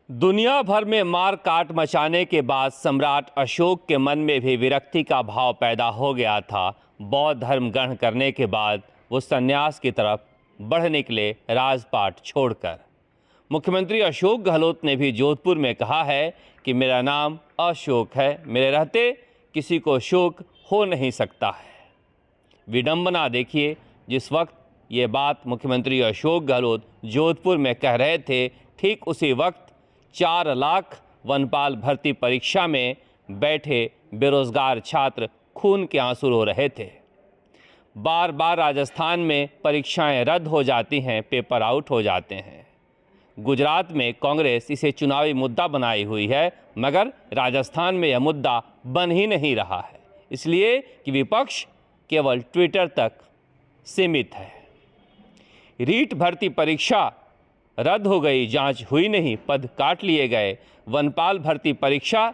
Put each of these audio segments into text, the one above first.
दुनिया भर में मार काट मचाने के बाद सम्राट अशोक के मन में भी विरक्ति का भाव पैदा हो गया था। बौद्ध धर्म ग्रहण करने के बाद वो संन्यास की तरफ बढ़ निकले, राजपाट छोड़कर। मुख्यमंत्री अशोक गहलोत ने भी जोधपुर में कहा है कि मेरा नाम अशोक है, मेरे रहते किसी को शोक हो नहीं सकता है। विडंबना देखिए, जिस वक्त ये बात मुख्यमंत्री अशोक गहलोत जोधपुर में कह रहे थे, ठीक उसी वक्त 4 लाख वनपाल भर्ती परीक्षा में बैठे बेरोजगार छात्र खून के आंसू रो रहे थे। बार बार राजस्थान में परीक्षाएं रद्द हो जाती हैं, पेपर आउट हो जाते हैं। गुजरात में कांग्रेस इसे चुनावी मुद्दा बनाई हुई है, मगर राजस्थान में यह मुद्दा बन ही नहीं रहा है, इसलिए कि विपक्ष केवल ट्विटर तक सीमित है। रीट भर्ती परीक्षा रद्द हो गई, जांच हुई नहीं, पद काट लिए गए। वनपाल भर्ती परीक्षा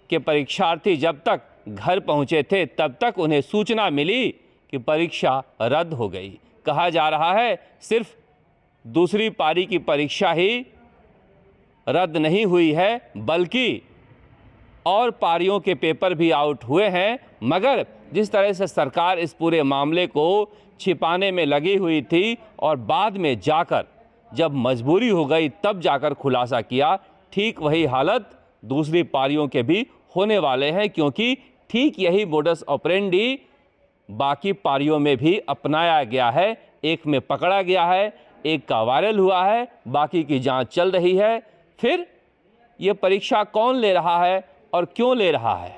के परीक्षार्थी जब तक घर पहुंचे थे, तब तक उन्हें सूचना मिली कि परीक्षा रद्द हो गई। कहा जा रहा है सिर्फ दूसरी पारी की परीक्षा ही रद्द नहीं हुई है, बल्कि और पारियों के पेपर भी आउट हुए हैं। मगर जिस तरह से सरकार इस पूरे मामले को छिपाने में लगी हुई थी और बाद में जाकर जब मजबूरी हो गई तब जाकर खुलासा किया, ठीक वही हालत दूसरी पारियों के भी होने वाले हैं, क्योंकि ठीक यही मोडस ऑपरेंडी बाकी पारियों में भी अपनाया गया है। एक में पकड़ा गया है, एक का वायरल हुआ है, बाकी की जांच चल रही है। फिर ये परीक्षा कौन ले रहा है और क्यों ले रहा है?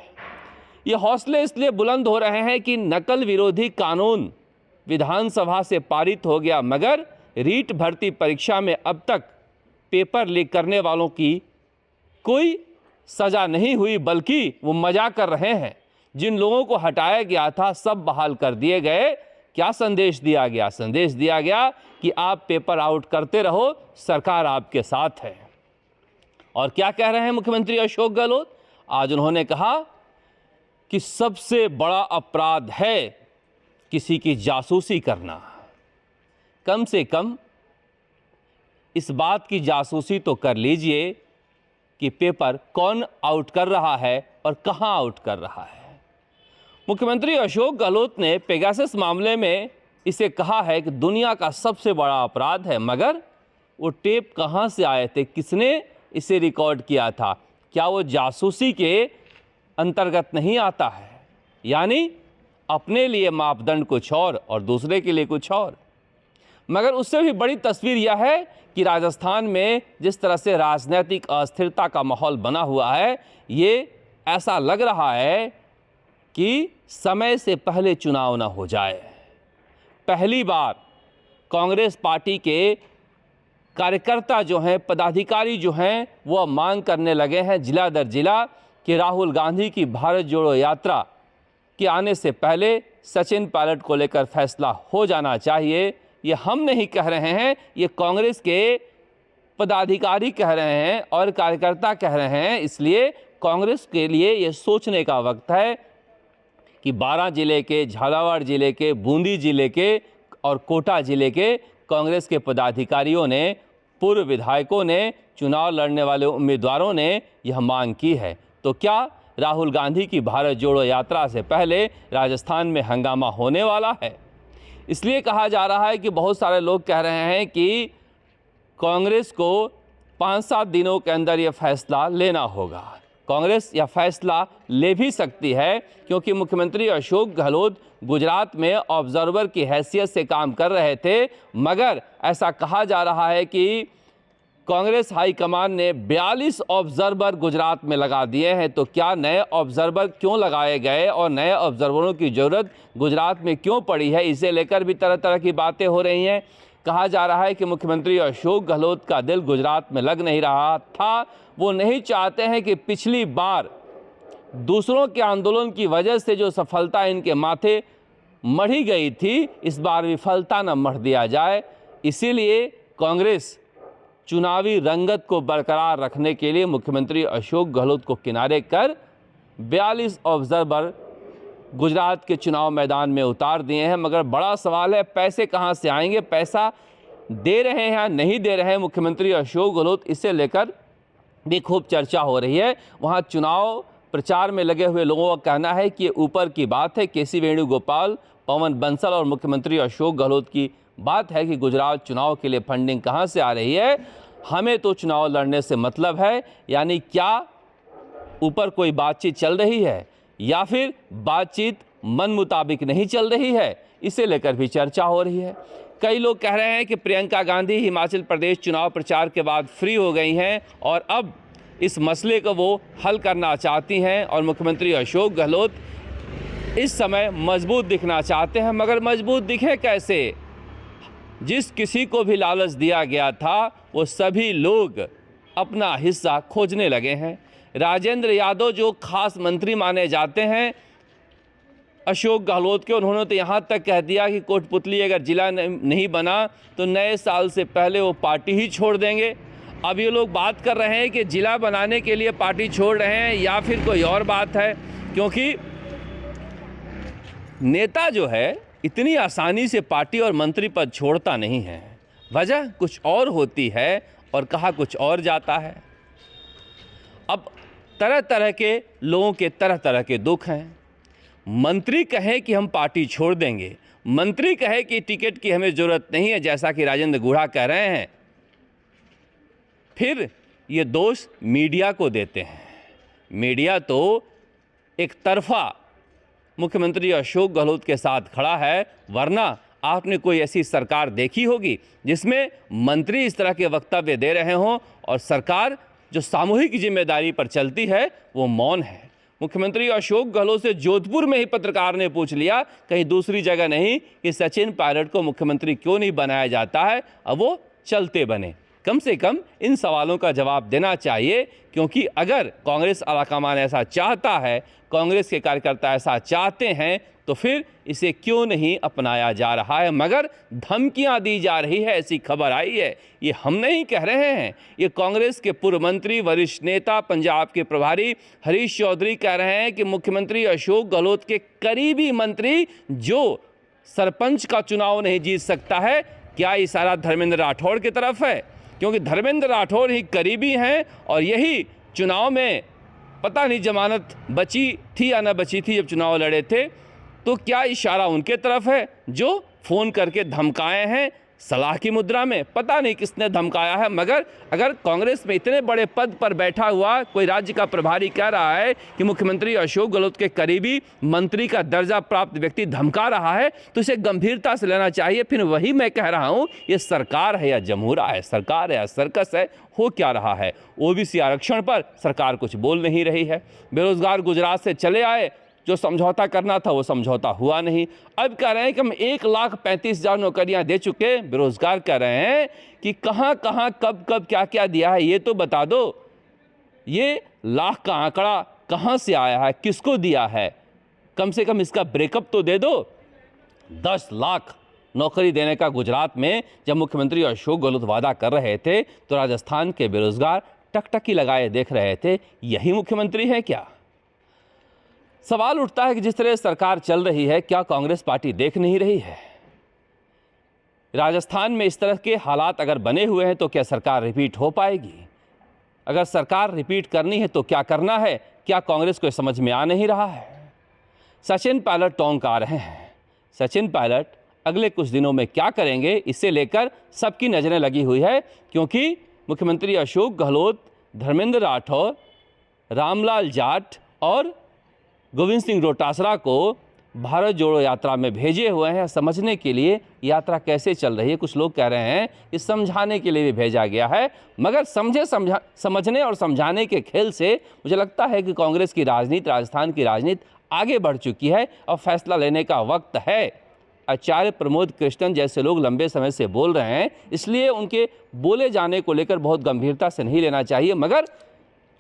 ये हौसले इसलिए बुलंद हो रहे हैं कि नकल विरोधी कानून विधानसभा से पारित हो गया, मगर रीट भर्ती परीक्षा में अब तक पेपर लीक करने वालों की कोई सज़ा नहीं हुई, बल्कि वो मजाक कर रहे हैं। जिन लोगों को हटाया गया था सब बहाल कर दिए गए। क्या संदेश दिया गया? संदेश दिया गया कि आप पेपर आउट करते रहो, सरकार आपके साथ है। और क्या कह रहे हैं मुख्यमंत्री अशोक गहलोत? आज उन्होंने कहा कि सबसे बड़ा अपराध है किसी की जासूसी करना। कम से कम इस बात की जासूसी तो कर लीजिए कि पेपर कौन आउट कर रहा है और कहां आउट कर रहा है। मुख्यमंत्री अशोक गहलोत ने पेगासस मामले में इसे कहा है कि दुनिया का सबसे बड़ा अपराध है, मगर वो टेप कहां से आए थे, किसने इसे रिकॉर्ड किया था? क्या वो जासूसी के अंतर्गत नहीं आता है? यानी अपने लिए मापदंड कुछ और दूसरे के लिए कुछ और। मगर उससे भी बड़ी तस्वीर यह है कि राजस्थान में जिस तरह से राजनीतिक अस्थिरता का माहौल बना हुआ है, ये ऐसा लग रहा है कि समय से पहले चुनाव न हो जाए। पहली बार कांग्रेस पार्टी के कार्यकर्ता जो हैं, पदाधिकारी जो हैं, वो मांग करने लगे हैं जिला दर जिला कि राहुल गांधी की भारत जोड़ो यात्रा के आने से पहले सचिन पायलट को लेकर फैसला हो जाना चाहिए। ये हम नहीं कह रहे हैं, ये कांग्रेस के पदाधिकारी कह रहे हैं और कार्यकर्ता कह रहे हैं। इसलिए कांग्रेस के लिए ये सोचने का वक्त है कि 12 जिले के, झालावाड़ जिले के, बूंदी जिले के और कोटा जिले के कांग्रेस के पदाधिकारियों ने, पूर्व विधायकों ने, चुनाव लड़ने वाले उम्मीदवारों ने यह मांग की है। तो क्या राहुल गांधी की भारत जोड़ो यात्रा से पहले राजस्थान में हंगामा होने वाला है? इसलिए कहा जा रहा है कि बहुत सारे लोग कह रहे हैं कि कांग्रेस को 5-7 दिनों के अंदर यह फैसला लेना होगा। कांग्रेस यह फैसला ले भी सकती है, क्योंकि मुख्यमंत्री अशोक गहलोत गुजरात में ऑब्जर्वर की हैसियत से काम कर रहे थे, मगर ऐसा कहा जा रहा है कि कांग्रेस हाईकमान ने 42 ऑब्जर्वर गुजरात में लगा दिए हैं। तो क्या नए ऑब्जर्वर क्यों लगाए गए और नए ऑब्जर्वरों की ज़रूरत गुजरात में क्यों पड़ी है, इसे लेकर भी तरह तरह की बातें हो रही हैं। कहा जा रहा है कि मुख्यमंत्री अशोक गहलोत का दिल गुजरात में लग नहीं रहा था। वो नहीं चाहते हैं कि पिछली बार दूसरों के आंदोलन की वजह से जो सफलता इनके माथे मढ़ी गई थी, इस बार विफलता न मढ़ दिया जाए। इसीलिए कांग्रेस चुनावी रंगत को बरकरार रखने के लिए मुख्यमंत्री अशोक गहलोत को किनारे कर 42 ऑब्जर्वर गुजरात के चुनाव मैदान में उतार दिए हैं। मगर बड़ा सवाल है, पैसे कहां से आएंगे? पैसा दे रहे हैं या नहीं दे रहे हैं मुख्यमंत्री अशोक गहलोत, इसे लेकर भी खूब चर्चा हो रही है। वहाँ चुनाव प्रचार में लगे हुए लोगों का कहना है कि ये ऊपर की बात है। केसी वेणुगोपाल, पवन बंसल और मुख्यमंत्री अशोक गहलोत की बात है कि गुजरात चुनाव के लिए फंडिंग कहाँ से आ रही है, हमें तो चुनाव लड़ने से मतलब है। यानी क्या ऊपर कोई बातचीत चल रही है या फिर बातचीत मन मुताबिक नहीं चल रही है, इसे लेकर भी चर्चा हो रही है। कई लोग कह रहे हैं कि प्रियंका गांधी हिमाचल प्रदेश चुनाव प्रचार के बाद फ्री हो गई हैं और अब इस मसले को वो हल करना चाहती हैं और मुख्यमंत्री अशोक गहलोत इस समय मजबूत दिखना चाहते हैं। मगर मजबूत दिखे कैसे? जिस किसी को भी लालच दिया गया था वो सभी लोग अपना हिस्सा खोजने लगे हैं। राजेंद्र यादव जो खास मंत्री माने जाते हैं अशोक गहलोत के, उन्होंने तो यहाँ तक कह दिया कि कोटपुतली अगर जिला नहीं बना तो नए साल से पहले वो पार्टी ही छोड़ देंगे। अब ये लोग बात कर रहे हैं कि जिला बनाने के लिए पार्टी छोड़ रहे हैं या फिर कोई और बात है, क्योंकि नेता जो है इतनी आसानी से पार्टी और मंत्री पद छोड़ता नहीं है। वजह कुछ और होती है और कहा कुछ और जाता है। अब तरह तरह के लोगों के तरह तरह के दुख हैं। मंत्री कहे कि हम पार्टी छोड़ देंगे, मंत्री कहे कि टिकट की हमें ज़रूरत नहीं है, जैसा कि राजेंद्र गुढ़ा कह रहे हैं, फिर ये दोष मीडिया को देते हैं। मीडिया तो एक तरफा मुख्यमंत्री अशोक गहलोत के साथ खड़ा है, वरना आपने कोई ऐसी सरकार देखी होगी जिसमें मंत्री इस तरह के वक्तव्य दे रहे हों और सरकार जो सामूहिक जिम्मेदारी पर चलती है वो मौन है। मुख्यमंत्री अशोक गहलोत से जोधपुर में ही पत्रकार ने पूछ लिया, कहीं दूसरी जगह नहीं, कि सचिन पायलट को मुख्यमंत्री क्यों नहीं बनाया जाता है, अब वो चलते बने। कम से कम इन सवालों का जवाब देना चाहिए, क्योंकि अगर कांग्रेस आलाकमान ऐसा चाहता है, कांग्रेस के कार्यकर्ता ऐसा चाहते हैं, तो फिर इसे क्यों नहीं अपनाया जा रहा है। मगर धमकियां दी जा रही है, ऐसी खबर आई है। ये हम नहीं कह रहे हैं, ये कांग्रेस के पूर्व मंत्री, वरिष्ठ नेता, पंजाब के प्रभारी हरीश चौधरी कह रहे हैं कि मुख्यमंत्री अशोक गहलोत के करीबी मंत्री जो सरपंच का चुनाव नहीं जीत सकता है, क्या इशारा धर्मेंद्र राठौड़ की तरफ है? क्योंकि धर्मेंद्र राठौड़ ही करीबी हैं और यही चुनाव में पता नहीं जमानत बची थी या न बची थी जब चुनाव लड़े थे, तो क्या इशारा उनके तरफ है जो फ़ोन करके धमकाए हैं सलाह की मुद्रा में? पता नहीं किसने धमकाया है, मगर अगर कांग्रेस में इतने बड़े पद पर बैठा हुआ कोई राज्य का प्रभारी कह रहा है कि मुख्यमंत्री अशोक गहलोत के करीबी मंत्री का दर्जा प्राप्त व्यक्ति धमका रहा है, तो इसे गंभीरता से लेना चाहिए। फिर वही मैं कह रहा हूँ, ये सरकार है या जमहूरा है, सरकार है या सर्कस है, हो क्या रहा है? ओबीसी आरक्षण पर सरकार कुछ बोल नहीं रही है। बेरोजगार गुजरात से चले आए, जो समझौता करना था वो समझौता हुआ नहीं। अब कह रहे हैं कि हम 1,35,000 नौकरियां दे चुके। बेरोजगार कह रहे हैं कि कहां कहां कब कब क्या क्या दिया है ये तो बता दो। ये लाख का आंकड़ा कहां से आया है, किसको दिया है? कम से कम इसका ब्रेकअप तो दे दो। 10 लाख नौकरी देने का गुजरात में जब मुख्यमंत्री अशोक गहलोत वादा कर रहे थे तो राजस्थान के बेरोजगार टकटकी लगाए देख रहे थे। यही मुख्यमंत्री है क्या? सवाल उठता है कि जिस तरह सरकार चल रही है, क्या कांग्रेस पार्टी देख नहीं रही है? राजस्थान में इस तरह के हालात अगर बने हुए हैं तो क्या सरकार रिपीट हो पाएगी? अगर सरकार रिपीट करनी है तो क्या करना है? क्या कांग्रेस को समझ में आ नहीं रहा है? सचिन पायलट टोंक आ रहे हैं। सचिन पायलट अगले कुछ दिनों में क्या करेंगे, इससे लेकर सबकी नज़रें लगी हुई है, क्योंकि मुख्यमंत्री अशोक गहलोत, धर्मेंद्र राठौर, रामलाल जाट और गोविंद सिंह डोटासरा को भारत जोड़ो यात्रा में भेजे हुए हैं समझने के लिए यात्रा कैसे चल रही है। कुछ लोग कह रहे हैं कि समझाने के लिए भी भेजा गया है, मगर समझने और समझाने के खेल से मुझे लगता है कि कांग्रेस की राजनीति, राजस्थान की राजनीति आगे बढ़ चुकी है। अब फैसला लेने का वक्त है। आचार्य प्रमोद कृष्णन जैसे लोग लंबे समय से बोल रहे हैं, इसलिए उनके बोले जाने को लेकर बहुत गंभीरता से नहीं लेना चाहिए, मगर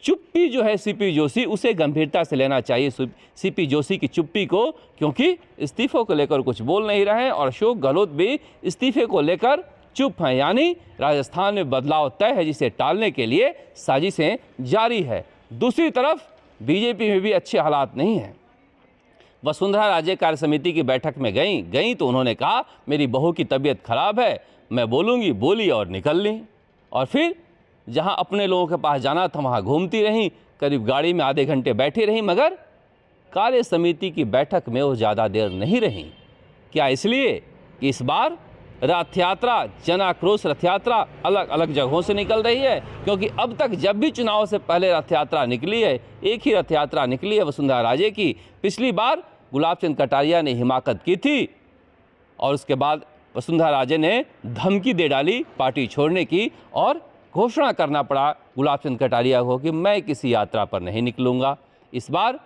चुप्पी जो है सीपी जोशी, उसे गंभीरता से लेना चाहिए सीपी जोशी की चुप्पी को, क्योंकि इस्तीफों को लेकर कुछ बोल नहीं रहे हैं और अशोक गहलोत भी इस्तीफे को लेकर चुप हैं। यानी राजस्थान में बदलाव तय है, जिसे टालने के लिए साजिशें जारी है। दूसरी तरफ बीजेपी में भी अच्छे हालात नहीं हैं। वसुंधरा राज्य कार्य समिति की बैठक में गई तो उन्होंने कहा मेरी बहू की तबीयत खराब है, मैं बोलूँगी, बोली और निकल ली। और फिर जहां अपने लोगों के पास जाना था वहां घूमती रहीं, करीब गाड़ी में आधे घंटे बैठी रहीं, मगर कार्य समिति की बैठक में वो ज़्यादा देर नहीं रहीं। क्या इसलिए कि इस बार रथ यात्रा, जन आक्रोश रथ यात्रा अलग अलग जगहों से निकल रही है? क्योंकि अब तक जब भी चुनाव से पहले रथ यात्रा निकली है, एक ही रथ यात्रा निकली है वसुंधरा राजे की। पिछली बार गुलाब चंद कटारिया ने हिमाकत की थी और उसके बाद वसुंधरा राजे ने धमकी दे डाली पार्टी छोड़ने की और घोषणा करना पड़ा गुलाब चंद कटारिया को कि मैं किसी यात्रा पर नहीं निकलूंगा। इस बार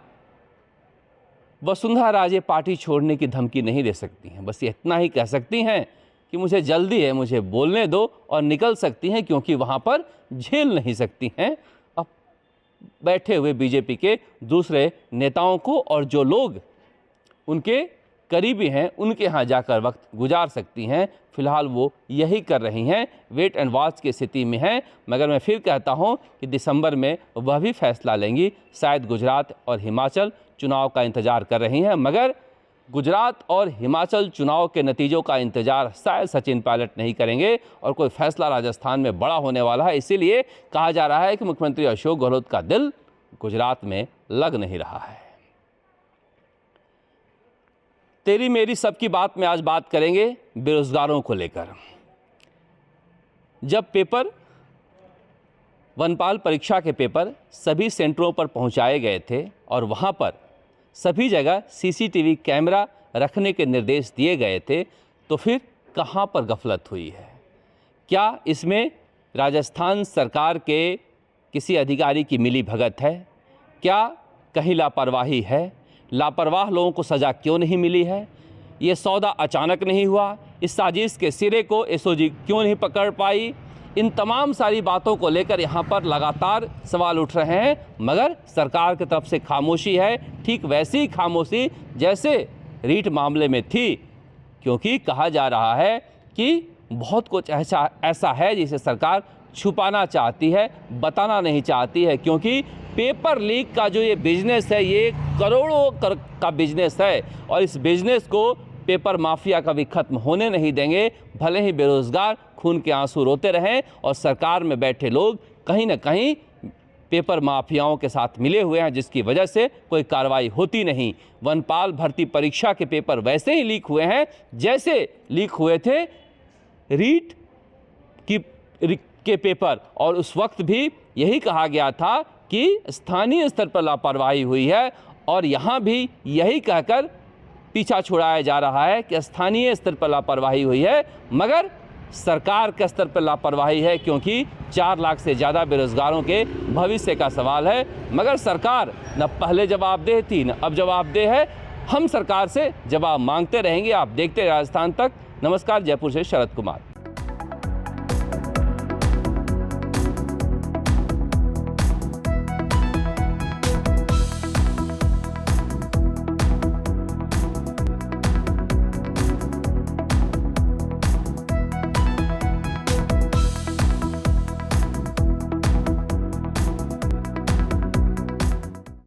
वसुंधरा राजे पार्टी छोड़ने की धमकी नहीं दे सकती हैं, बस इतना ही कह सकती हैं कि मुझे जल्दी है, मुझे बोलने दो, और निकल सकती हैं क्योंकि वहाँ पर झेल नहीं सकती हैं अब बैठे हुए बीजेपी के दूसरे नेताओं को, और जो लोग उनके करीबी हैं उनके यहाँ जाकर वक्त गुजार सकती हैं। फिलहाल वो यही कर रही हैं, वेट एंड वॉच की स्थिति में हैं। मगर मैं फिर कहता हूँ कि दिसंबर में वह भी फैसला लेंगी। शायद गुजरात और हिमाचल चुनाव का इंतज़ार कर रही हैं, मगर गुजरात और हिमाचल चुनाव के नतीजों का इंतजार शायद सचिन पायलट नहीं करेंगे और कोई फैसला राजस्थान में बड़ा होने वाला है। इसीलिए कहा जा रहा है कि मुख्यमंत्री अशोक गहलोत का दिल गुजरात में लग नहीं रहा है। तेरी मेरी सबकी बात में आज बात करेंगे बेरोजगारों को लेकर। जब पेपर वनपाल परीक्षा के पेपर सभी सेंटरों पर पहुंचाए गए थे और वहां पर सभी जगह सीसीटीवी कैमरा रखने के निर्देश दिए गए थे, तो फिर कहां पर गफलत हुई है? क्या इसमें राजस्थान सरकार के किसी अधिकारी की मिली भगत है? क्या कहीं लापरवाही है? लापरवाह लोगों को सज़ा क्यों नहीं मिली है? ये सौदा अचानक नहीं हुआ? इस साजिश के सिरे को एसओजी क्यों नहीं पकड़ पाई? इन तमाम सारी बातों को लेकर यहाँ पर लगातार सवाल उठ रहे हैं, मगर सरकार की तरफ से खामोशी है। ठीक वैसी ही खामोशी जैसे रीट मामले में थी, क्योंकि कहा जा रहा है कि बहुत कुछ ऐसा है जिसे सरकार छुपाना चाहती है, बताना नहीं चाहती है, क्योंकि पेपर लीक का जो ये बिजनेस है ये करोड़ों का बिजनेस है और इस बिजनेस को पेपर माफिया कभी खत्म होने नहीं देंगे। भले ही बेरोजगार खून के आंसू रोते रहें और सरकार में बैठे लोग कहीं ना कहीं पेपर माफियाओं के साथ मिले हुए हैं, जिसकी वजह से कोई कार्रवाई होती नहीं। वनपाल भर्ती परीक्षा के पेपर वैसे ही लीक हुए हैं जैसे लीक हुए थे रीट के पेपर, और उस वक्त भी यही कहा गया था कि स्थानीय स्तर पर लापरवाही हुई है और यहाँ भी यही कहकर पीछा छुड़ाया जा रहा है कि स्थानीय स्तर पर लापरवाही हुई है, मगर सरकार के स्तर पर लापरवाही है, क्योंकि 4 लाख से ज़्यादा बेरोजगारों के भविष्य का सवाल है। मगर सरकार न पहले जवाबदेह थी न अब जवाबदेह है। हम सरकार से जवाब मांगते रहेंगे। आप देखते रहे राजस्थान तक। नमस्कार, जयपुर से शरद कुमार।